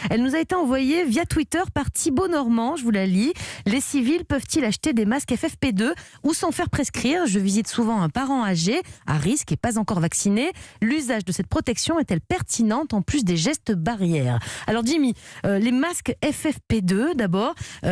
Elle nous a été envoyée via Twitter par Thibaut Normand, je vous la lis. Les civils peuvent-ils acheter des masques FFP2 ou s'en faire prescrire? Je visite souvent un parent âgé, à risque et pas encore vacciné. L'usage de cette protection est-elle pertinente en plus des gestes barrières? Alors Jimmy, les masques FFP2 d'abord, il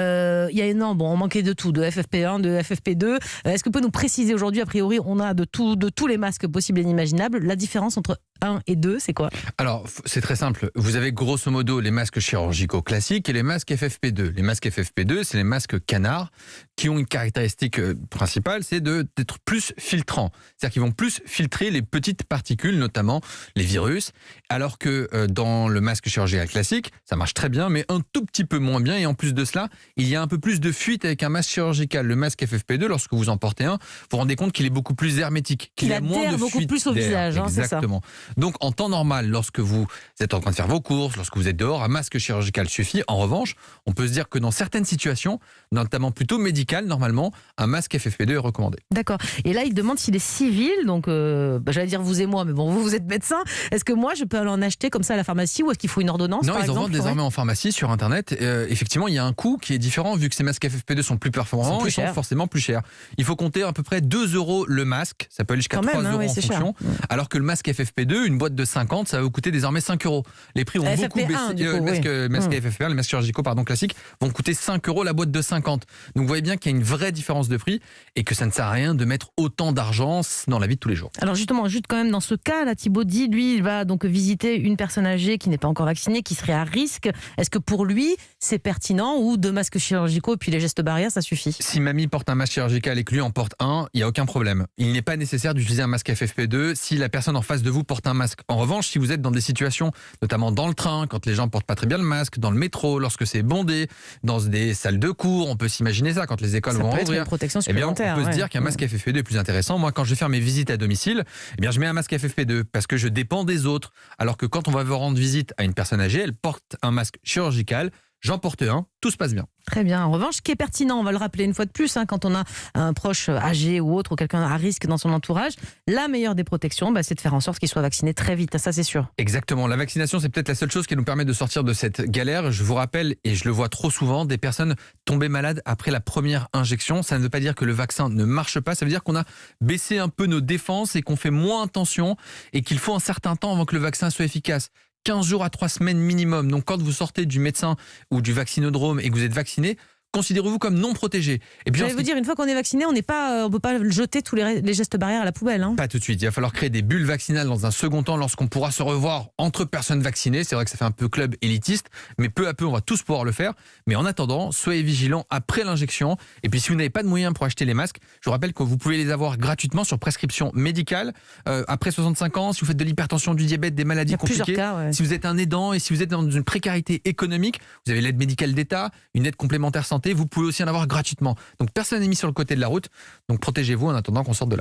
y a on manquait de tout, de FFP1, de FFP2. Est-ce que vous pouvez nous préciser aujourd'hui, a priori, on a de tous les masques possibles et inimaginables, la différence entre 1 et 2, c'est quoi? Alors, c'est très simple. Vous avez grosso modo les masques chirurgicaux classiques et les masques FFP2. Les masques FFP2, c'est les masques canards qui ont une caractéristique principale, c'est d'être plus filtrants. C'est-à-dire qu'ils vont plus filtrer les petites particules, notamment les virus, alors que dans le masque chirurgical classique, ça marche très bien, mais un tout petit peu moins bien. Et en plus de cela, il y a un peu plus de fuite avec un masque chirurgical. Le masque FFP2, lorsque vous en portez un, vous vous rendez compte qu'il est beaucoup plus hermétique, qu'il a moins de beaucoup fuite plus au visage. Exactement. Donc, en temps normal, lorsque vous êtes en train de faire vos courses, lorsque vous êtes dehors, un masque chirurgical suffit. En revanche, on peut se dire que dans certaines situations, notamment plutôt médicales, normalement, un masque FFP2 est recommandé. D'accord. Et là, il demande s'il est civil, donc j'allais dire vous et moi, mais bon, vous êtes médecin. Est-ce que moi, je peux aller en acheter comme ça à la pharmacie ou est-ce qu'il faut une ordonnance? Non, ils en vendent désormais en pharmacie, sur Internet. Effectivement, il y a un coût qui est différent, vu que ces masques FFP2 sont plus performants, ils sont forcément plus chers. Il faut compter à peu près 2 € le masque, ça peut aller jusqu'à 3 € en fonction, alors que le masque FFP2, une boîte de 50, ça va vous coûter désormais 5 €. Les prix ont beaucoup baissé. Masques FFP1, les masques chirurgicaux classiques vont coûter 5 € la boîte de 50. Donc vous voyez bien qu'il y a une vraie différence de prix et que ça ne sert à rien de mettre autant d'argent dans la vie de tous les jours. Alors justement, juste quand même dans ce cas, là, Thibaut dit, lui, il va donc visiter une personne âgée qui n'est pas encore vaccinée, qui serait à risque. Est-ce que pour lui, c'est pertinent ou 2 masques chirurgicaux et puis les gestes barrières, ça suffit? Si mamie porte un masque chirurgical et que lui en porte un, il n'y a aucun problème. Il n'est pas nécessaire d'utiliser un masque FFP2 si la personne en face de vous porte un masque. En revanche, si vous êtes dans des situations, notamment dans le train, quand les gens portent pas très bien le masque, dans le métro, lorsque c'est bondé, dans des salles de cours, on peut s'imaginer ça, quand les écoles vont rouvrir. Eh bien, on peut se dire qu'un masque FFP2 est plus intéressant. Moi, quand je vais faire mes visites à domicile, eh bien, je mets un masque FFP2 parce que je dépends des autres. Alors que quand on va rendre visite à une personne âgée, elle porte un masque chirurgical. J'en porte un, tout se passe bien. Très bien. En revanche, ce qui est pertinent, on va le rappeler une fois de plus, quand on a un proche âgé ou autre, ou quelqu'un à risque dans son entourage, la meilleure des protections, c'est de faire en sorte qu'il soit vacciné très vite. Ça, c'est sûr. Exactement. La vaccination, c'est peut-être la seule chose qui nous permet de sortir de cette galère. Je vous rappelle, et je le vois trop souvent, des personnes tombées malades après la première injection. Ça ne veut pas dire que le vaccin ne marche pas. Ça veut dire qu'on a baissé un peu nos défenses et qu'on fait moins attention et qu'il faut un certain temps avant que le vaccin soit efficace. 15 jours à 3 semaines minimum. Donc quand vous sortez du médecin ou du vaccinodrome et que vous êtes vacciné, considérez-vous comme non protégé. Et puis, je vais vous dire, une fois qu'on est vacciné, on ne peut pas jeter tous les gestes barrières à la poubelle. Pas tout de suite. Il va falloir créer des bulles vaccinales dans un second temps lorsqu'on pourra se revoir entre personnes vaccinées. C'est vrai que ça fait un peu club élitiste, mais peu à peu, on va tous pouvoir le faire. Mais en attendant, soyez vigilants après l'injection. Et puis, si vous n'avez pas de moyens pour acheter les masques, je vous rappelle que vous pouvez les avoir gratuitement sur prescription médicale. Après 65 ans, si vous faites de l'hypertension, du diabète, des maladies compliquées, si vous êtes un aidant et si vous êtes dans une précarité économique, vous avez l'aide médicale d'État, une aide complémentaire santé, vous pouvez aussi en avoir gratuitement. Donc personne n'est mis sur le côté de la route. Donc protégez-vous en attendant qu'on sorte de là.